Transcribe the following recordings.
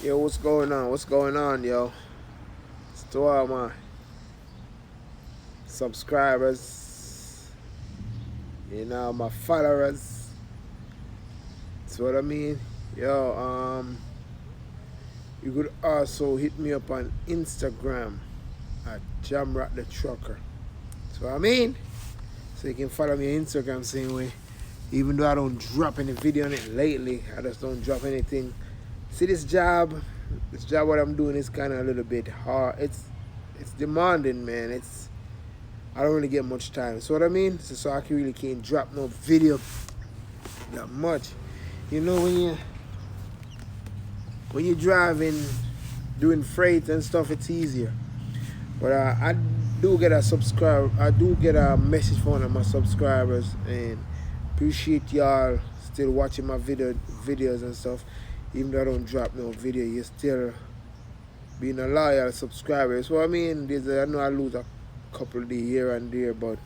Yo, what's going on? What's going on, yo? It's to all my subscribers, my followers. That's what I mean. Yo, you could also hit me up on Instagram at Jamrock the Trucker. That's what I mean. So you can follow me on Instagram same way. Even though I don't drop any video on it lately, I just don't drop anything. See this job what I'm doing is kind of a little bit hard. It's demanding, man. I don't really get much time. So what I mean? So I really can't drop no video that much. You know when you're driving, doing freight and stuff, it's easier. But I do get a message from one of my subscribers, and appreciate y'all still watching my videos and stuff. Even though I don't drop no video, you're still being a loyal subscriber. So I mean, I know I lose a couple of days here and there, but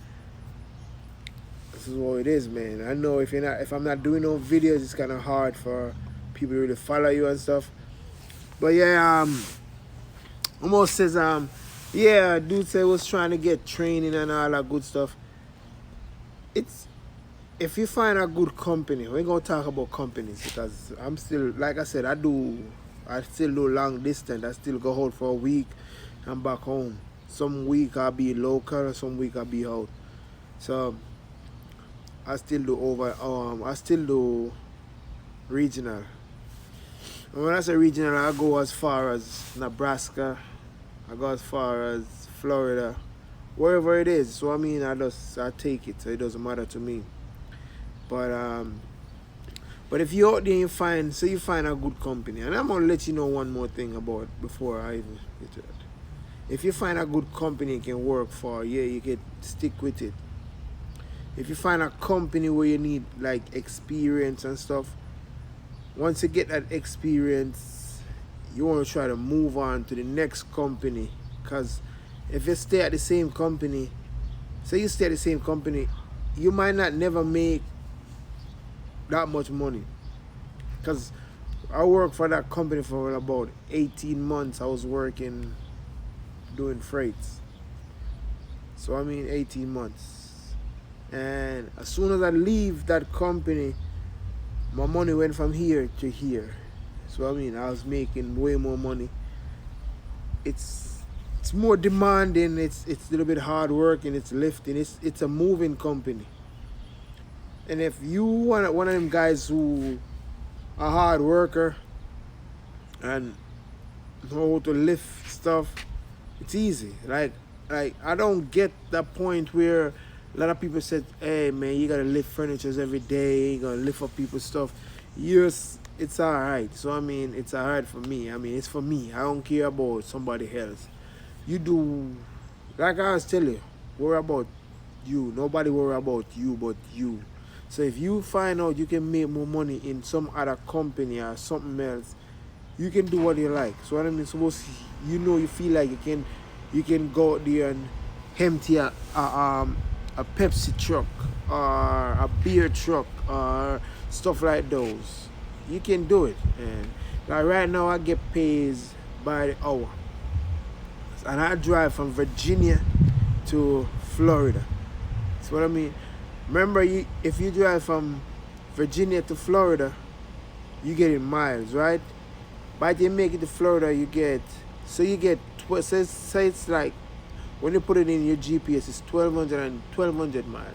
this is what it is, man. I know if I'm not doing no videos, it's kind of hard for people to really follow you and stuff. But yeah, almost says yeah, dude said was trying to get training and all that good stuff. It's if you find a good company, we're gonna talk about companies because I'm still, like I said, I still do long distance. I still go out for a week and back home. Some week I'll be local, some week I'll be out. So I still do regional. And when I say regional, I go as far as Nebraska, I go as far as Florida, wherever it is. So I mean, I take it. So it doesn't matter to me. But if you're out there and you find a good company, and I'm gonna let you know one more thing about before I even get to that. If you find a good company you can work for, yeah, you can stick with it. If you find a company where you need like experience and stuff, once you get that experience, you want to try to move on to the next company. Because if you stay at the same company, you might not never make that much money. Because I worked for that company for about 18 months. I was working doing freights. So I mean 18 months. And as soon as I leave that company, my money went from here to here. So I mean, I was making way more money. It's more demanding. It's a little bit hard working. It's lifting. It's a moving company. And if you want one of them guys who are hard worker and know how to lift stuff, it's easy. Like I don't get that point where a lot of people said, "Hey man, you gotta lift furnitures every day. You gotta lift up people's stuff." Yes, it's alright. So I mean, it's alright for me. I mean, it's for me. I don't care about somebody else. You do, like I was telling you, worry about you. Nobody worry about you but you. So if you find out you can make more money in some other company or something else, you can do what you like. So what I mean, suppose you feel like you can go out there and empty a Pepsi truck or a beer truck or stuff like those. You can do it. And like right now I get paid by the hour. And I drive from Virginia to Florida. That's what I mean. Remember, if you drive from Virginia to Florida, you get in miles, right? By the time you make it to Florida, you get say it's like, when you put it in your GPS, it's 1,200 miles.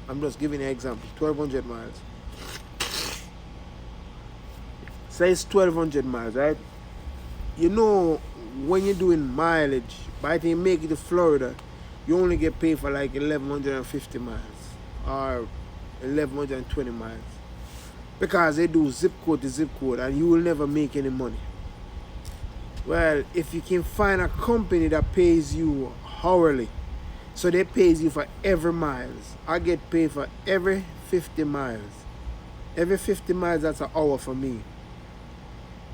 I'm just giving you an example, 1,200 miles. Say it's 1,200 miles, right? You know, when you're doing mileage, by the time you make it to Florida, you only get paid for like 1,150 miles or 1,120 miles. Because they do zip code to zip code and you will never make any money. Well, if you can find a company that pays you hourly, so they pays you for every miles. I get paid for every 50 miles. Every 50 miles, that's an hour for me.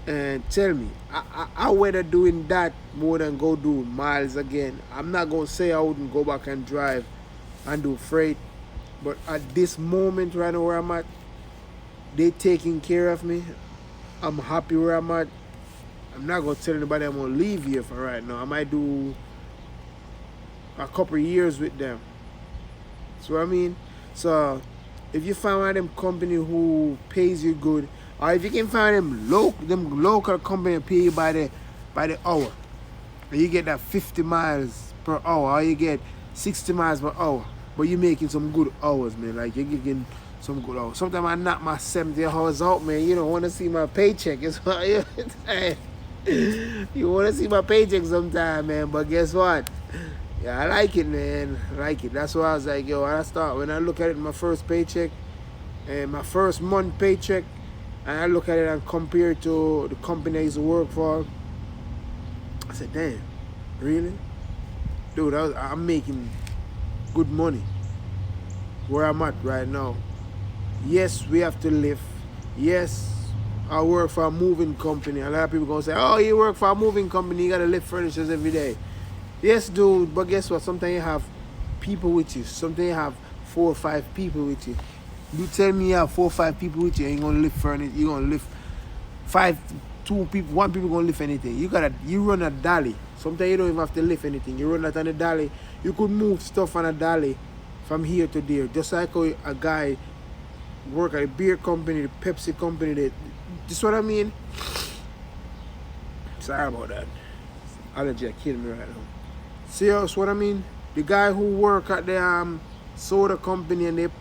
And tell me, I rather doing that more than go do miles again. I'm not going to say I wouldn't go back and drive and do freight. But at this moment right now where I'm at, they taking care of me. I'm happy where I'm at. I'm not gonna tell anybody I'm gonna leave here for right now. I might do a couple of years with them. So I mean, so if you find one of them company who pays you good, or if you can find them local company pay you by the hour, and you get that 50 miles per hour, or you get 60 miles per hour, but you're making some good hours, man. Like you're getting some good hours. Sometimes I knock my 70 hours out, man. You don't want to see my paycheck. It's you want to see my paycheck sometime, man. But guess what? Yeah, I like it, man. I like it. That's why I was like, yo, when I look at it, my first paycheck and my first month paycheck, and I look at it and compare it to the company I used to work for, I said, damn, really? Dude, I'm making good money where I'm at right now. Yes, we have to live. Yes, I work for a moving company. A lot of people gonna say, oh, you work for a moving company, you gotta lift furnitures every day. Yes, dude, but guess what? Sometimes you have people with you. Sometimes you have 4 or 5 people with you. You tell me you have 4 or 5 people with you, you ain't gonna lift furniture. You're gonna lift 1 people gonna lift anything. You run a dolly. Sometimes you don't even have to lift anything. You run that on a dolly. You could move stuff on a dolly from here to there. Just like how a guy work at a beer company, the Pepsi company. This what I mean? Sorry about that. Allergy are killing me right now. See us what I mean? The guy who work at the soda company and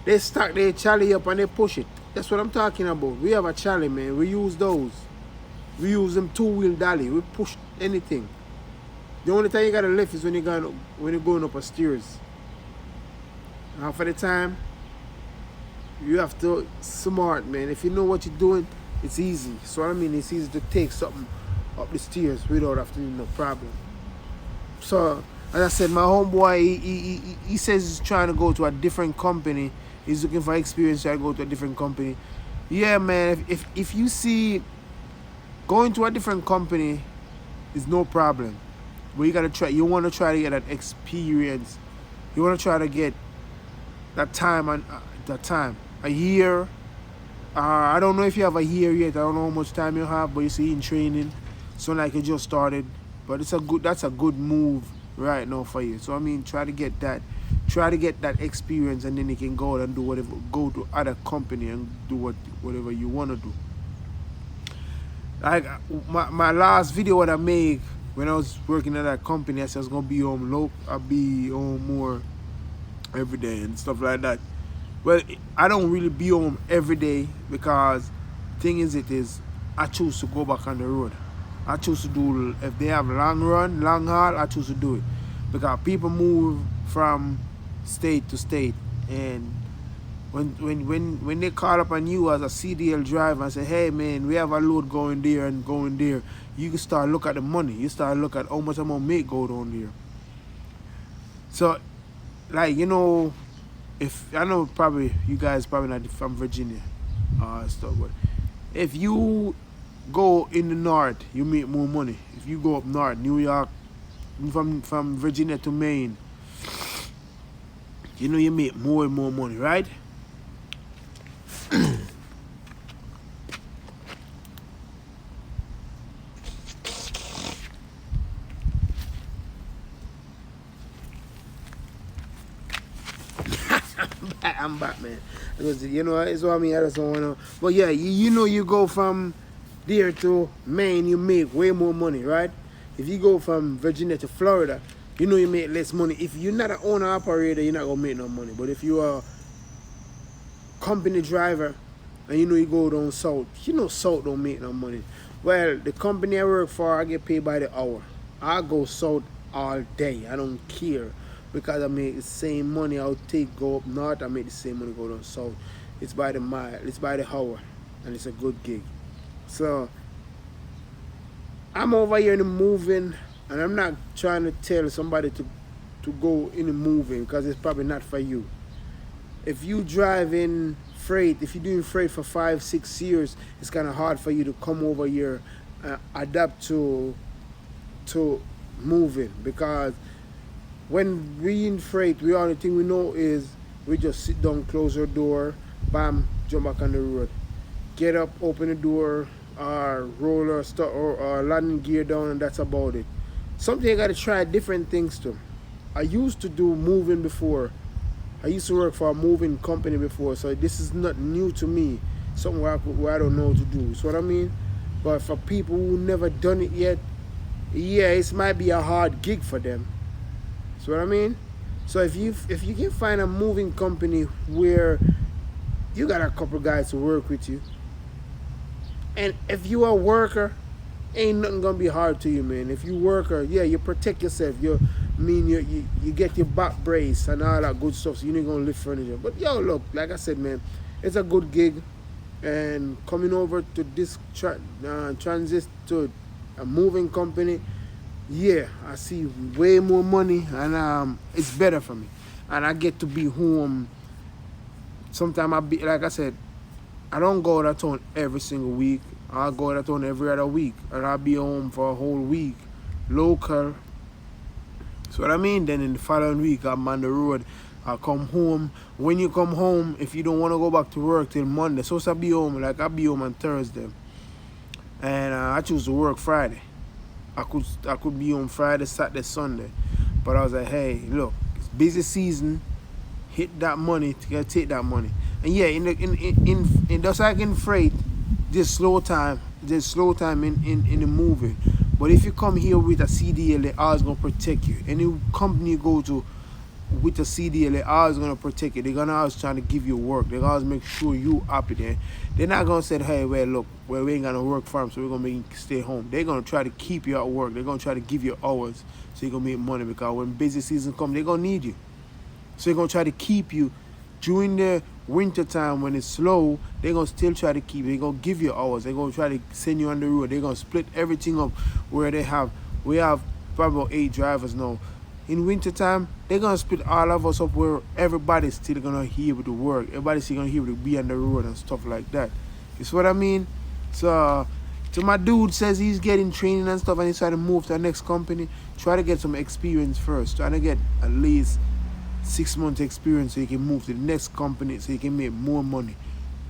they stack their chally up and they push it. That's what I'm talking about. We have a chally, man. We use those. We use them 2-wheel dolly. We push anything. The only time you gotta lift is when you're going up a stairs. Now for the time, you have to smart, man. If you know what you're doing, it's easy. So I mean, it's easy to take something up the stairs without having no problem. So, as I said, my homeboy, he says he's trying to go to a different company. He's looking for experience, trying to go to a different company. Yeah, man, if you see going to a different company is no problem. But you want to try to get that experience. You want to try to get that time a year. I don't know if you have a year yet. I don't know how much time you have, but you see in training, so like you just started. But that's a good move right now for you. So I mean, try to get that experience, and then you can go out and do whatever. Go to other company and do whatever you want to do. Like my last video what I made when I was working at that company, I said I was gonna be home low. I'll be home more every day and stuff like that. Well, I don't really be home every day because thing is I choose to go back on the road. I choose to do, if they have long haul, I choose to do it. Because people move from state to state, and when they call up on you as a CDL driver and say, hey man, we have a load going there and going there, you can start look at the money. You start look at how much I'm gonna make go down there. So, like, you know, if I know probably you guys probably not from Virginia stuff, but if you go in the north, you make more money. If you go up north, New York, from Virginia to Maine, you know you make more and more money, right? I'm back, man. Because, you know, it's what I mean. I just don't want to. But yeah, you know, you go from there to Maine, you make way more money, right? If you go from Virginia to Florida, you know you make less money. If you're not an owner operator, you're not gonna make no money. But if you're a company driver and you know you go down south, you know south don't make no money. Well, the company I work for, I get paid by the hour. I go south all day. I don't care. Because I make the same money I'll go up north, I make the same money go down south. It's by the mile, it's by the hour, and it's a good gig. So I'm over here in the moving, and I'm not trying to tell somebody to go in the moving, because it's probably not for you. If you drive in freight, if you're doing freight for 5-6 years, it's kind of hard for you to come over here and adapt to moving, because when we in freight, the only thing we know is we just sit down, close our door, bam, jump back on the road. Get up, open the door, roller stuff or landing gear down, and that's about it. Something you gotta try different things too. I used to do moving before. I used to work for a moving company before, so this is not new to me. Something where I don't know what to do. So what I mean? But for people who never done it yet, yeah, it might be a hard gig for them. So what I mean? So if you can find a moving company where you got a couple guys to work with you, and if you are a worker, ain't nothing gonna be hard to you, man. If you worker, yeah, you protect yourself. You get your back brace and all that good stuff, so you ain't gonna lift furniture. But yo, look, like I said, man, it's a good gig, and coming over to this transit to a moving company, yeah, I see way more money, and it's better for me, and I get to be home. Sometimes I be like I said, I don't go out of town every single week. I'll go out of town every other week, and I'll be home for a whole week, local. So what I mean, then in the following week, I'm on the road. I come home. When you come home, if you don't want to go back to work till Monday, so I'll be home. Like I'll be home on Thursday, and I choose to work Friday. I could be home Friday, Saturday, Sunday, but I was like, hey, look, it's busy season. Hit that money to take that money. And yeah, in just like in freight, there's slow time in the moving. But if you come here with a CDL, they're always gonna protect you. Any company you go to with a CDL, they're always gonna protect you. They're gonna always try to give you work. They're always make sure you happy there. They're not gonna say, hey, well, look, well, we ain't gonna work for them, so we're gonna make you stay home. They're gonna try to keep you at work. They're gonna try to give you hours so you're gonna make money, because when busy season come, they're gonna need you. So they're gonna try to keep you during the winter time when it's slow. They're gonna still try to keep you. They're gonna give you hours. They're gonna try to send you on the road. They're gonna split everything up where we have probably about 8 drivers now. In winter time, they're gonna split all of us up where everybody's still gonna be able to work. Everybody's still gonna be able to be on the road and stuff like that. You see what I mean? So my dude says he's getting training and stuff, and he's trying to move to the next company. Try to get some experience first. Trying to get at least 6 months experience so you can move to the next company so you can make more money.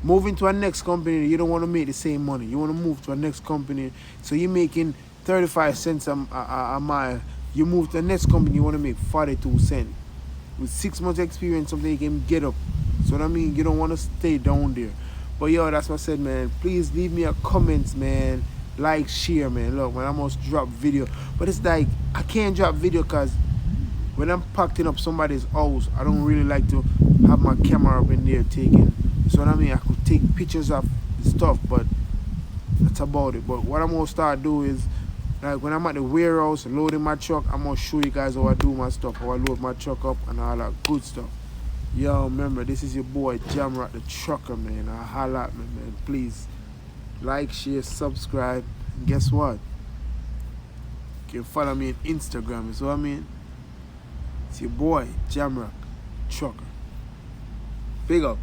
Moving to a next company, you don't want to make the same money. You want to move to a next company so you're making 35 cents a mile. You move to the next company, you want to make 42 cents. With 6 months experience, something you can get up. So what I mean, you don't want to stay down there. But yo, that's what I said, man. Please leave me a comments, man. Like, share, man. Look, man, I must drop video. But it's like, I can't drop video because when I'm packing up somebody's house, I don't really like to have my camera up in there taking. So what I mean, I could take pictures of stuff, but that's about it. But what I'm gonna start doing is, like when I'm at the warehouse loading my truck, I'm gonna show you guys how I do my stuff, how I load my truck up and all that good stuff. Yo, remember, this is your boy Jamrock the Trucker, man. Holla at me, man. Please like, share, subscribe. And guess what? You can follow me on Instagram. You see what I mean? It's your boy Jamrock Trucker. Big up.